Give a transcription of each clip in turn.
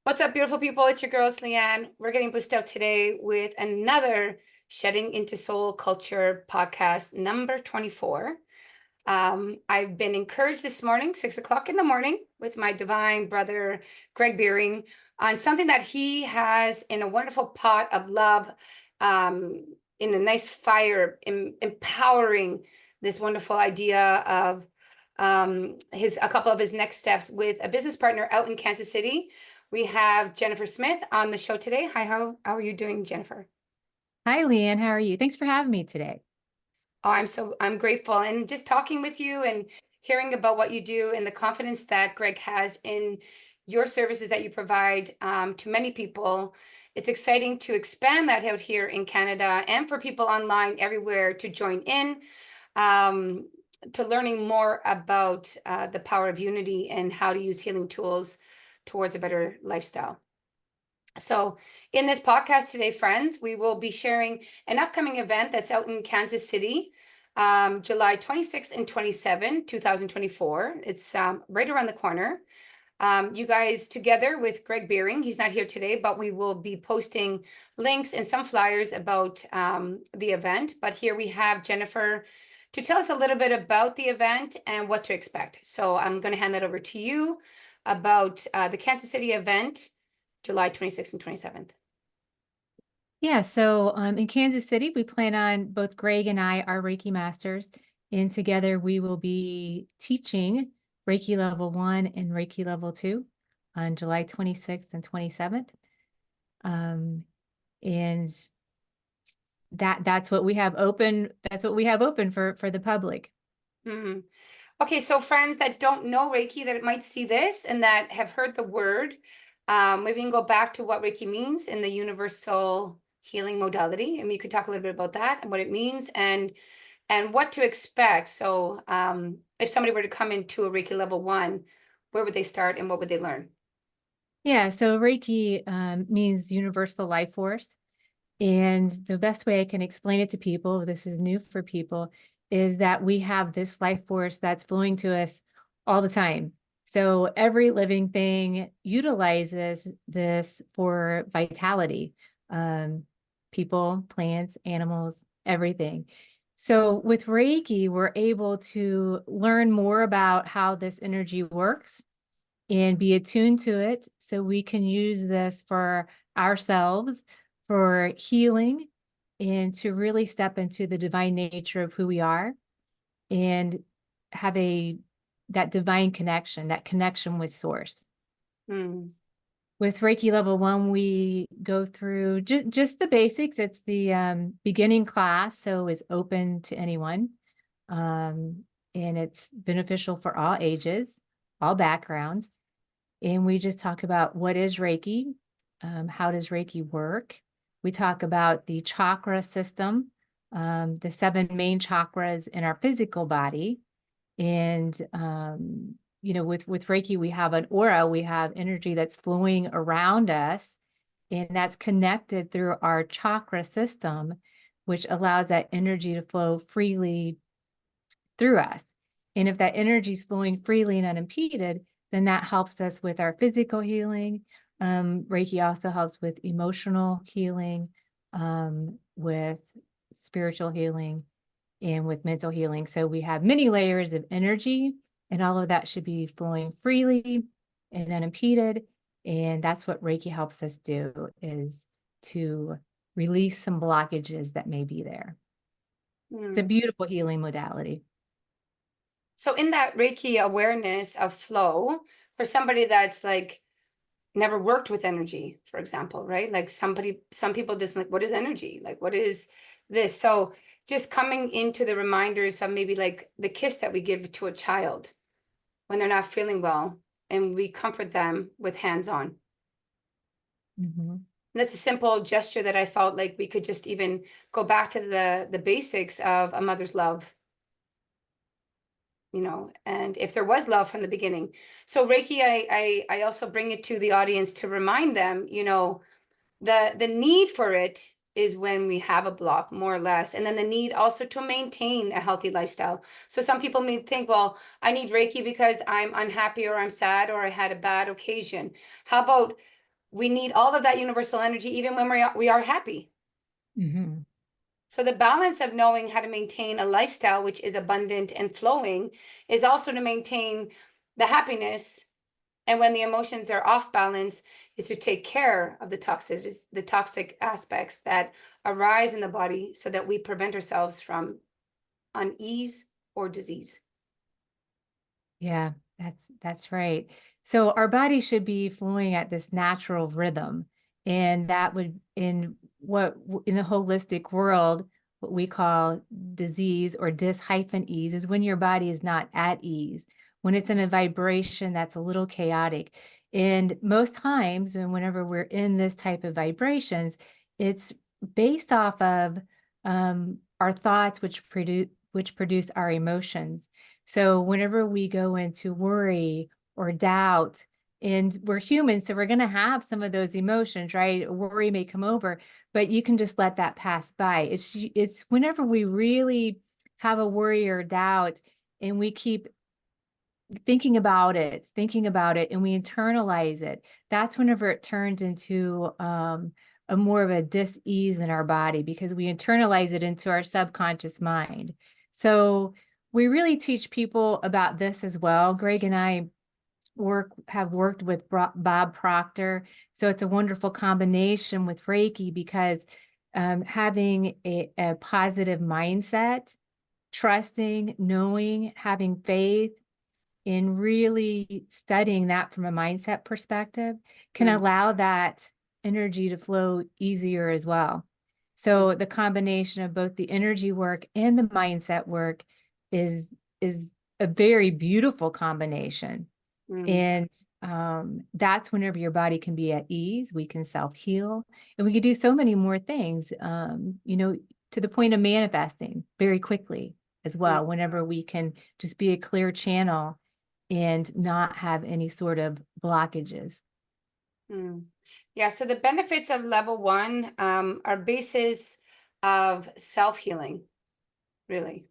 What's up, beautiful people? It's your girl, Leanne. We're getting blissed out today with another Shedding into Soul Culture podcast, number 24. I've been encouraged this morning, 6 o'clock in the morning, with my divine brother, Greg Beering, on something that he has in a wonderful pot of love, um, in a nice fire, empowering this wonderful idea of a couple of his next steps with a business partner out in Kansas City. We have Jennifer Smith on the show today. Hi, how are you doing, Jennifer? Hi, Leanne. How are you? Thanks for having me today. Oh, I'm grateful. And just talking with you and hearing about what you do and the confidence that Greg has in your services that you provide to many people. It's exciting to expand that out here in Canada and for people online everywhere to join in, um, to learning more about the power of unity and how to use healing tools towards a better lifestyle. So, in this podcast today, friends, we will be sharing an upcoming event that's out in Kansas City, July 26th and 27th, 2024. It's right around the corner. You guys, together with Greg Beering, he's not here today, but we will be posting links and some flyers about the event. But here we have Jennifer to tell us a little bit about the event and what to expect. So, I'm going to hand that over to you about the Kansas City event. July 26th and 27th. Yeah, so in Kansas City, we plan on both Greg and I are Reiki masters, and together we will be teaching Reiki Level 1 and Reiki Level 2 on July 26th and 27th. And that's what we have open. That's what we have open for the public. Mm-hmm. Okay, so friends that don't know Reiki that might see this and that have heard the word, maybe we can go back to what Reiki means in the universal healing modality, and we could talk a little bit about that and what it means and what to expect. So, if somebody were to come into a Reiki level 1, where would they start and what would they learn? Yeah, so Reiki means universal life force. And the best way I can explain it to people, this is new for people, is that we have this life force that's flowing to us all the time. So every living thing utilizes this for vitality. Um, People, plants, animals, everything. So with Reiki, we're able to learn more about how this energy works and be attuned to it so we can use this for ourselves, for healing, and to really step into the divine nature of who we are and have that divine connection, that connection with source. Hmm. With Reiki Level 1, we go through just the basics. It's the beginning class, so it's open to anyone. Um, and it's beneficial for all ages, all backgrounds. And we just talk about what is Reiki, how does Reiki work. We talk about the chakra system, the 7 main chakras in our physical body. And, with Reiki, we have an aura, we have energy that's flowing around us, and that's connected through our chakra system, which allows that energy to flow freely through us. And if that energy is flowing freely and unimpeded, then that helps us with our physical healing. Reiki also helps with emotional healing, with spiritual healing, and with mental healing. So we have many layers of energy, and all of that should be flowing freely and unimpeded. And that's what Reiki helps us do, is to release some blockages that may be there. It's a Hmm. beautiful healing modality. So, in that Reiki awareness of flow, for somebody that's like never worked with energy, for example, right? Like some people just like, what is energy? Like, what is this? So just coming into the reminders of maybe like the kiss that we give to a child when they're not feeling well, and we comfort them with hands on. Mhm. And that's a simple gesture that I felt like we could just even go back to the basics of a mother's love, and if there was love from the beginning. So Reiki, I also bring it to the audience to remind them, the need for it is when we have a block, more or less, and then the need also to maintain a healthy lifestyle. So some people may think, well, I need Reiki because I'm unhappy or I'm sad or I had a bad occasion. How about we need all of that universal energy, even when we are happy. Mhm. So the balance of knowing how to maintain a lifestyle which is abundant and flowing is also to maintain the happiness. And when the emotions are off balance, is to take care of the toxic aspects that arise in the body so that we prevent ourselves from unease or disease. Yeah, that's right. So our body should be flowing at this natural rhythm, and that would in the holistic world, what we call disease or dis-ease is when your body is not at ease, when it's in a vibration that's a little chaotic. And most times, and whenever we're in this type of vibrations, it's based off of our thoughts, which produce our emotions. So whenever we go into worry or doubt, and we're human, so we're going to have some of those emotions, right? Worry may come over, but you can just let that pass by. It's whenever we really have a worry or doubt, and we keep thinking about it, and we internalize it. That's whenever it turns into a more of a dis-ease in our body, because we internalize it into our subconscious mind. So we really teach people about this as well. Greg and I have worked with Bob Proctor. So it's a wonderful combination with Reiki, because having a positive mindset, trusting, knowing, having faith, in really studying that from a mindset perspective can Mm, allow that energy to flow easier as well. mm, So the combination of both the energy work and the mindset work is is a very beautiful combination. mm, And that's whenever your body can be at ease, we can self-heal, and we can do so many more things, to the point of manifesting very quickly as mm, well, whenever we can just be a clear channel and not have any sort of blockages. mm. Yeah, so the benefits of level one are basis of self-healing, really.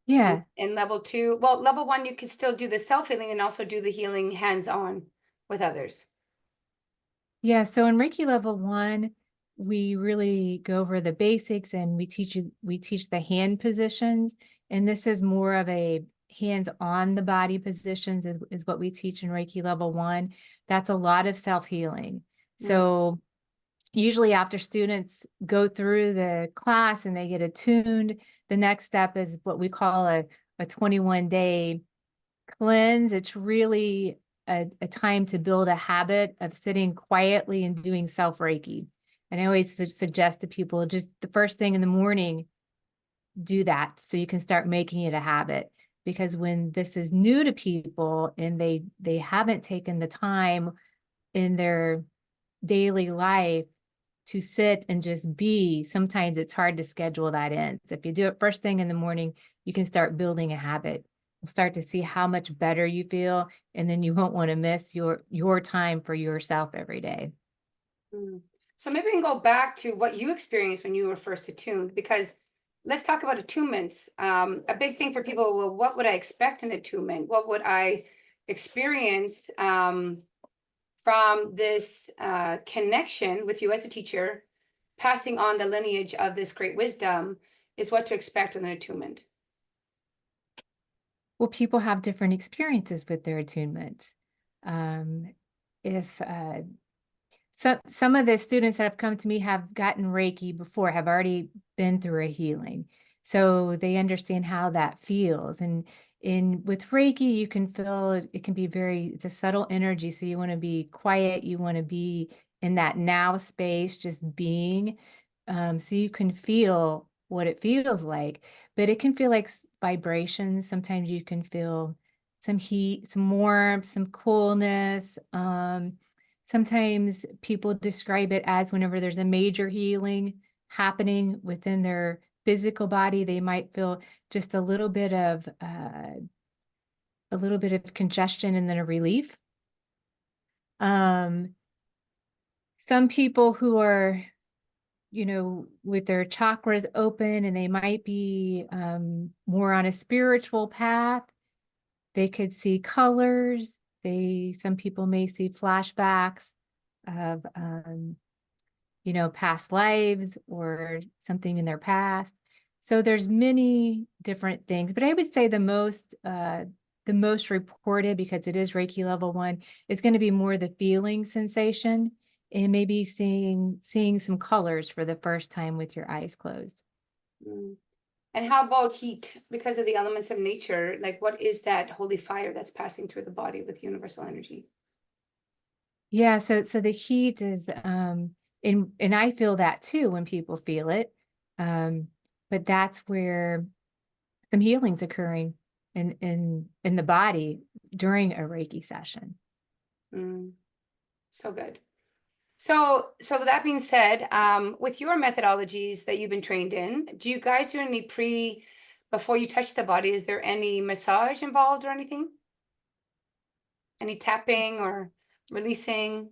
And Yeah. and level two, well, level one, you can still do the self-healing and also do the healing hands-on with others. Yeah, so in Reiki level 1, we really go over the basics, and we teach the hand positions, and this is more of a hands on the body positions is what we teach in Reiki level 1. That's a lot of self-healing. Mm, So usually after students go through the class and they get attuned, the next step is what we call a 21-day cleanse. It's really a time to build a habit of sitting quietly and doing self Reiki. And I always suggest to people, just the first thing in the morning, do that so you can start making it a habit. Because when this is new to people and they haven't taken the time in their daily life to sit and just be, sometimes it's hard to schedule that in. So if you do it first thing in the morning, you can start building a habit. You'll start to see how much better you feel, and then you won't want to miss your time for yourself every day. mm. So maybe we can go back to what you experienced when you were first attuned, because let's talk about attunements. A big thing for people, well, what would I expect in attunement? What would I experience from this connection with you as a teacher, passing on the lineage of this great wisdom is what to expect with an attunement. Well, people have different experiences with their attunements. Um, if some of the students that have come to me have gotten Reiki before, have already been through a healing. So they understand how that feels. And with Reiki, you can feel it can be it's a subtle energy. So you want to be quiet, you want to be in that now space, just being. So you can feel what it feels like, but it can feel like vibrations. Sometimes you can feel some heat, some warmth, some coolness. Sometimes people describe it as whenever there's a major healing happening within their physical body, they might feel just a little bit of congestion and then a relief. Um, some people who are, with their chakras open, and they might be more on a spiritual path, they could see colors. Some people may see flashbacks of, past lives or something in their past. So there's many different things, but I would say the most reported, because it is Reiki level 1, is going to be more the feeling sensation and maybe seeing some colors for the first time with your eyes closed. Mm. And how about heat? Because of the elements of nature, like what is that holy fire that's passing through the body with universal energy? Yeah, so the heat is, and I feel that too when people feel it. Um, but that's where some healing's occurring in the body during a Reiki session. Mm, so good. So with that being said, with your methodologies that you've been trained in, do you guys do any before you touch the body, is there any massage involved or anything? Any tapping or releasing?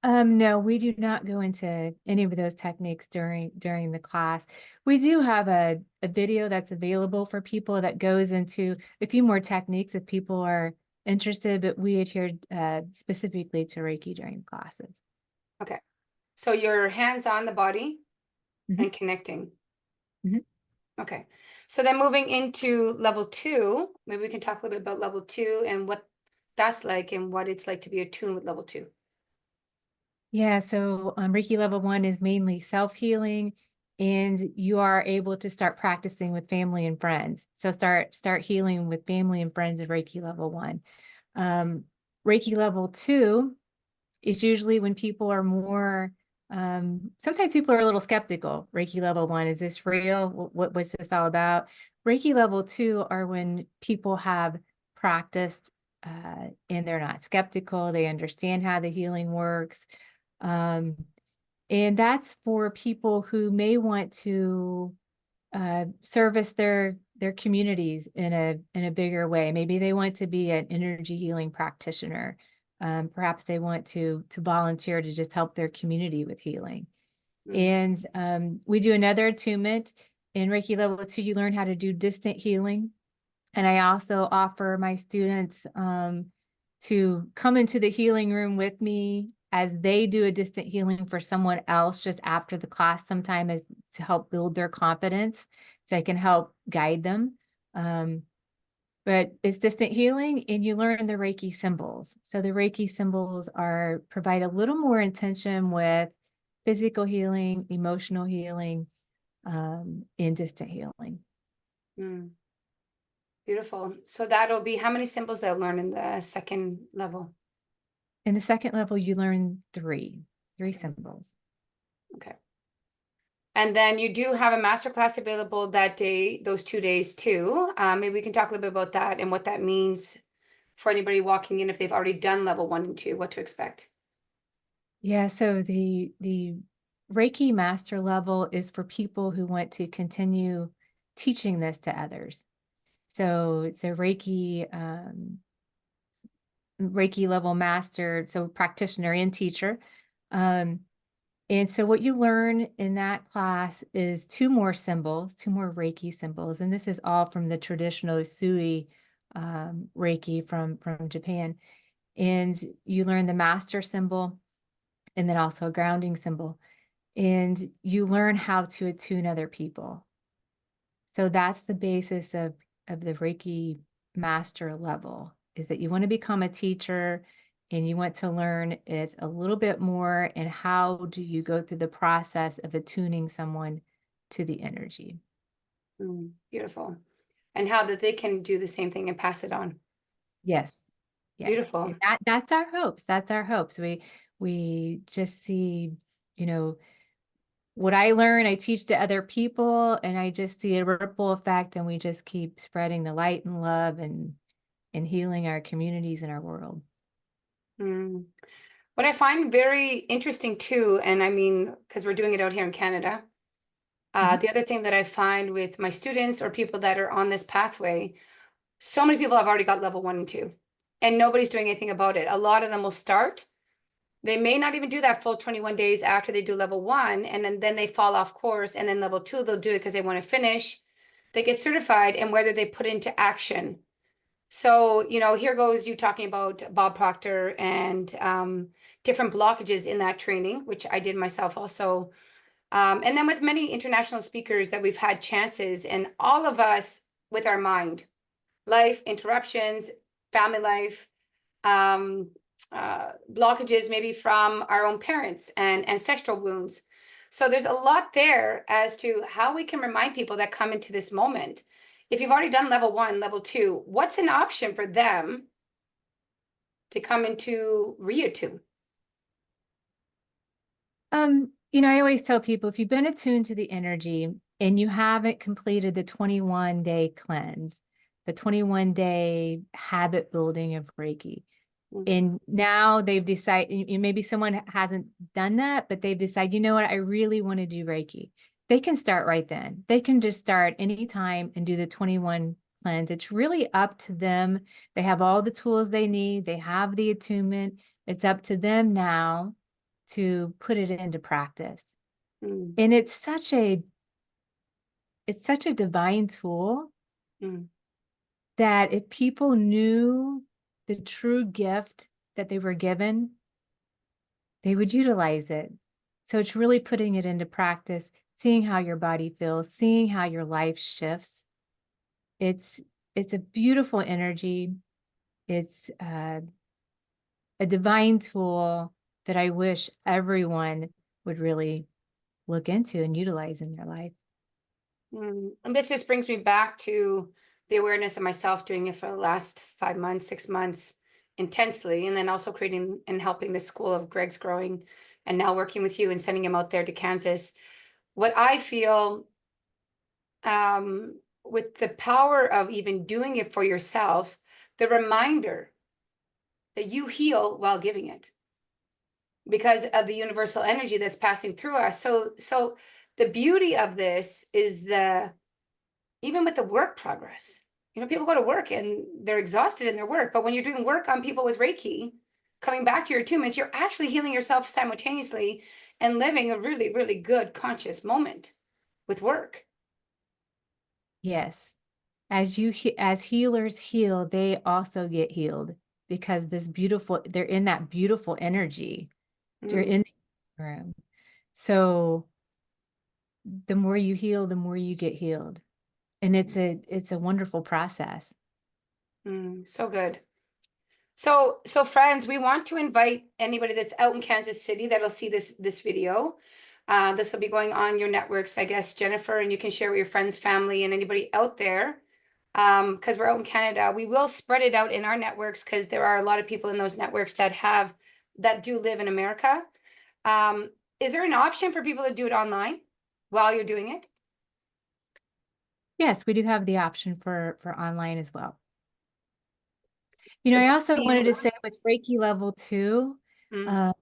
No, we do not go into any of those techniques during the class. We do have a video that's available for people that goes into a few more techniques if people are interested, but we adhere specifically to Reiki during classes. Okay. So your hands on the body Mhm, and connecting. mhm. Okay. So then moving into level two, maybe we can talk a little bit about level two and what that's like and what it's like to be attuned with level two. Yeah, so Reiki level 1 is mainly self-healing, and you are able to start practicing with family and friends. So start healing with family and friends of Reiki level 1. Um, Reiki level 2 is usually when people are more, sometimes people are a little skeptical. Reiki level 1, is this real? What's this all about? Reiki level 2 are when people have practiced, and they're not skeptical. They understand how the healing works. Um, and that's for people who may want to service their communities in a bigger way. Maybe they want to be an energy healing practitioner. Perhaps they want to volunteer to just help their community with healing. Mm, And we do another attunement in Reiki level 2. You learn how to do distant healing, and I also offer my students to come into the healing room with me as they do a distant healing for someone else just after the class sometime, as to help build their confidence so I can help guide them. Um, but it's distant healing and you learn the Reiki symbols. So the Reiki symbols provide a little more intention with physical healing, emotional healing, and distant healing. mm. Beautiful. So that'll be how many symbols they'll learn in the second level? In the second level, you learn three Three. symbols. Okay. And then you do have a master class available that day, those 2 days too. Maybe we can talk a little bit about that and what that means for anybody walking in if they've already done level one and two, what to expect. Yeah, so the Reiki master level is for people who want to continue teaching this to others. So it's a Reiki level master, so practitioner and teacher. Um, and so what you learn in that class is two more symbols, two more Reiki symbols, and this is all from the traditional Sui Reiki from Japan. And you learn the master symbol and then also a grounding symbol. And you learn how to attune other people. So that's the basis of the Reiki master level, is that you want to become a teacher and you want to learn it a little bit more, and how do you go through the process of attuning someone to the energy. Mm, beautiful. And how that they can do the same thing and pass it on. Yes. Yes. Beautiful. And that's our hopes. That's our hopes. We just see, you know, what I learn, I teach to other people, and I just see a ripple effect, and we just keep spreading the light and love and healing our communities and our world. Mm. What I find very interesting too, and I mean, because we're doing it out here in Canada, Mhm. the other thing that I find with my students or people that are on this pathway, so many people have already got level one and two, and nobody's doing anything about it. A lot of them will start. They may not even do that full 21 days after they do level one, and then they fall off course. And then level two, they'll do it because they want to finish. They get certified, and whether they put into action So, here goes you talking about Bob Proctor and different blockages in that training, which I did myself also. And then with many international speakers that we've had chances, and all of us with our mind, life interruptions, family life, um, blockages maybe from our own parents and ancestral wounds. So there's a lot there as to how we can remind people that come into this moment. If you've already done level 1, level 2, what's an option for them to come into RIA 2? I always tell people if you've been attuned to the energy and you haven't completed the 21-day cleanse, the 21-day habit building of Reiki, Mm, and now they've decided, maybe someone hasn't done that, but they've decided, you know what, I really want to do Reiki. They can start right then. They can just start anytime and do the 21 cleanse. It's really up to them. They have all the tools they need. They have the attunement. It's up to them now to put it into practice. mm, And it's such a divine tool mm, that if people knew the true gift that they were given, they would utilize it. So it's really putting it into practice, seeing how your body feels, seeing how your life shifts. It's it's a beautiful energy. It's a divine tool that I wish everyone would really look into and utilize in their life. And this just brings me back to the awareness of myself doing it for the last 5 months, 6 months intensely, and then also creating and helping the school of Greg's growing, and now working with you and sending him out there to Kansas. What I feel with the power of even doing it for yourself, the reminder that you heal while giving it because of the universal energy that's passing through us. So the beauty of this is even with the work progress, people go to work and they're exhausted in their work, but when you're doing work on people with Reiki, coming back to your attunements, you're actually healing yourself simultaneously and living a really, really good conscious moment with work. Yes. As healers heal, they also get healed because they're in that beautiful energy. They're Mm, in the room. So the more you heal, the more you get healed. And it's a wonderful process. so good. So friends, we want to invite anybody that's out in Kansas City that'll see this video. This will be going on your networks, I guess, Jennifer, and you can share with your friends, family, and anybody out there. Because we're out in Canada, we will spread it out in our networks because there are a lot of people in those networks that do live in America. Is there an option for people to do it online while you're doing it? Yes, we do have the option for online as well. So I those also wanted to people, say with Reiki level 2, mm, uh,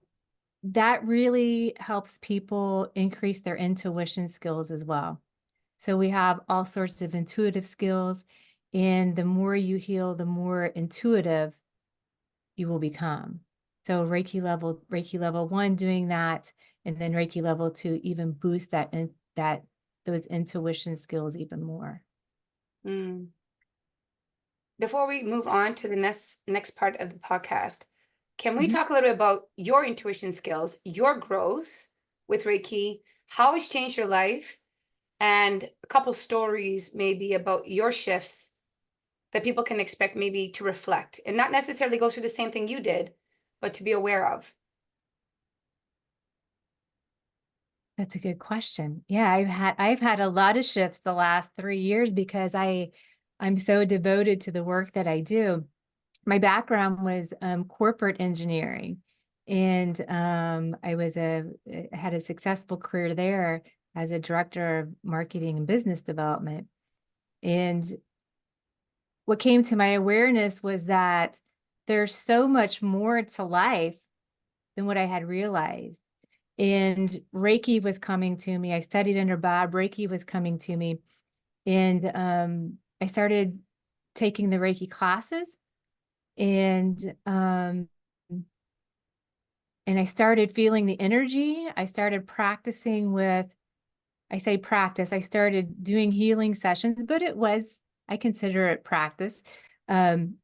that really helps people increase their intuition skills as well. So we have all sorts of intuitive skills, and the more you heal, the more intuitive you will become. So Reiki level 1 doing that, and then Reiki level 2 even boost those intuition skills even more. mm. Before we move on to the next part of the podcast, can we Mhm. talk a little bit about your intuition skills, your growth with Reiki, how it's changed your life, and a couple stories maybe about your shifts that people can expect maybe to reflect and not necessarily go through the same thing you did, but to be aware of. That's a good question. Yeah, I've had a lot of shifts the last 3 years because I'm so devoted to the work that I do. My background was corporate engineering, and I had a successful career there as a director of marketing and business development. And what came to my awareness was that there's so much more to life than what I had realized. And Reiki was coming to me. I studied under Bob. Reiki was coming to me. And I started taking the Reiki classes, and I started feeling the energy. I started practicing I say practice, I started doing healing sessions, but I consider it practice Um,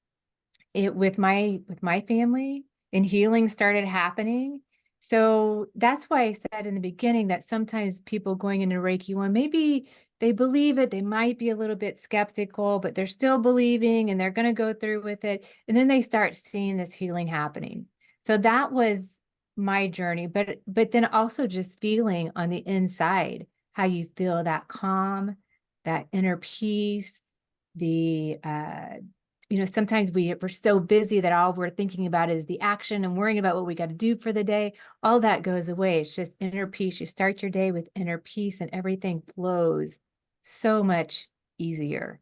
it with my family, and healing started happening. So that's why I said in the beginning that sometimes people going into Reiki one, maybe they believe it, they might be a little bit skeptical, but they're still believing and they're going to go through with it. And then they start seeing this healing happening. So that was my journey, but then also just feeling on the inside how you feel that calm, that inner peace, the sometimes we're so busy that all we're thinking about is the action and worrying about what we got to do for the day. All that goes away. It's just inner peace. You start your day with inner peace and everything flows so much easier.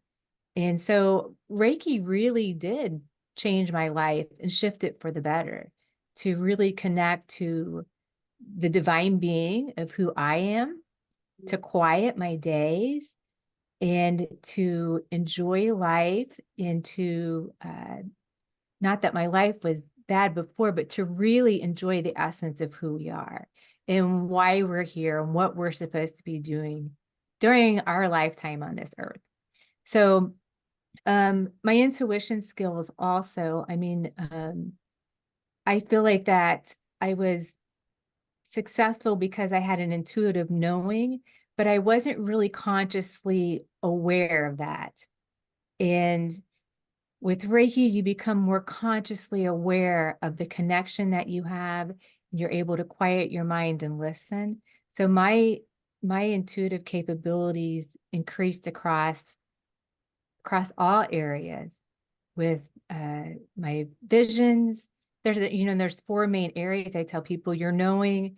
And so Reiki really did change my life and shift it for the better, to really connect to the divine being of who I am, to quiet my days, and to enjoy life, and to not that my life was bad before, but to really enjoy the essence of who we are and why we're here and what we're supposed to be doing during our lifetime on this earth. So my intuition skills also, I feel like that I was successful because I had an intuitive knowing, but I wasn't really consciously aware of that. And with Reiki, you become more consciously aware of the connection that you have. You're able to quiet your mind and listen. So my intuitive capabilities increased across all areas with my visions. There's four main areas I tell people: your knowing,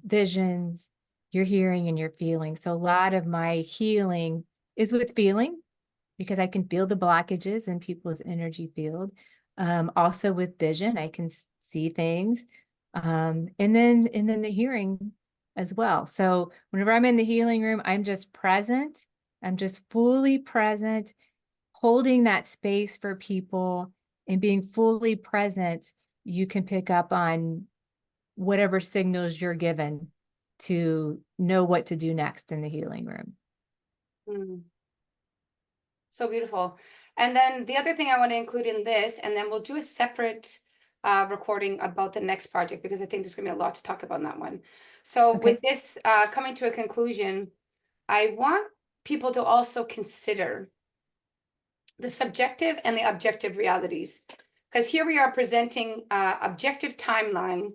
visions, your hearing, and your feeling. So a lot of my healing is with feeling, because I can feel the blockages in people's energy field. Also with vision, I can see things. And then the hearing as well. So whenever I'm in the healing room, I'm just present. I'm just fully present, holding that space for people and being fully present. You can pick up on whatever signals you're given to know what to do next in the healing room. Mm, so beautiful. And then the other thing I want to include in this, and then we'll do a separate recording about the next project, because I think there's going to be a lot to talk about in that one. So with Okay. this coming to a conclusion, I want people to also consider the subjective and the objective realities. Because here we are presenting objective timeline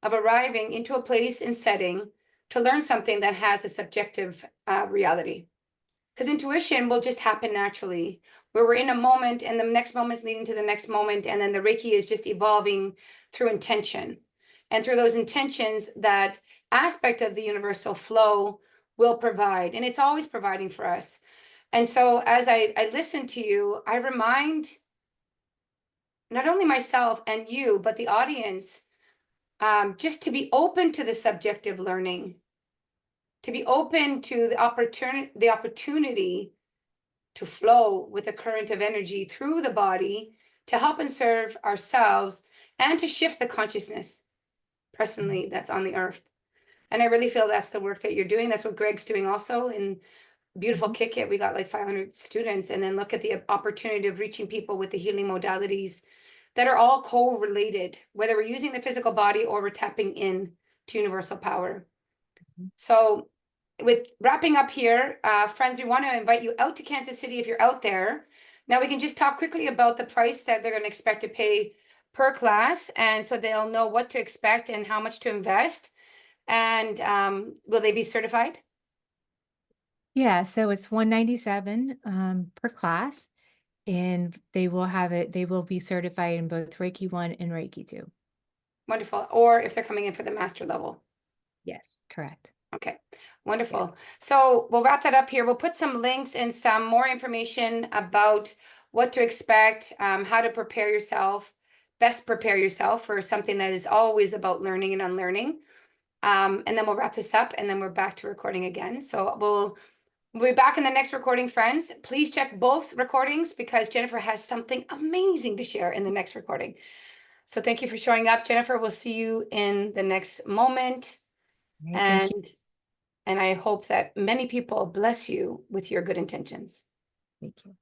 of arriving into a place and setting to learn something that has a subjective reality. Because intuition will just happen naturally, where we're in a moment and the next moment is leading to the next moment. And then the Reiki is just evolving through intention. And through those intentions, that aspect of the universal flow will provide. And it's always providing for us. And so as I listen to you, I remind not only myself and you, but the audience, just to be open to the subjective learning, to be open to the opportunity to flow with a current of energy through the body to help and serve ourselves and to shift the consciousness presently that's on the earth. And I really feel that's the work that you're doing. That's what Greg's doing also in beautiful Mhm. Kick It. We got like 500 students, and then look at the opportunity of reaching people with the healing modalities that are all co-related, whether we're using the physical body or we're tapping in to universal power. So with wrapping up here, friends, we want to invite you out to Kansas City if you're out there. Now we can just talk quickly about the price that they're going to expect to pay per class, and so they'll know what to expect and how much to invest. And will they be certified? Yeah, so it's 197 per class, and they will be certified in both Reiki 1 and Reiki 2. Wonderful. Or if they're coming in for the master level. Yes, correct. Okay, Yeah. wonderful. So we'll wrap that up here. We'll put some links and some more information about what to expect, how to prepare yourself, best prepare yourself for something that is always about learning and unlearning. And then we'll wrap this up, and then we're back to recording again. So we'll be back in the next recording, friends. Please check both recordings, because Jennifer has something amazing to share in the next recording. So thank you for showing up, Jennifer. We'll see you in the next moment. All right, thank you. And I hope that many people bless you with your good intentions. Thank you.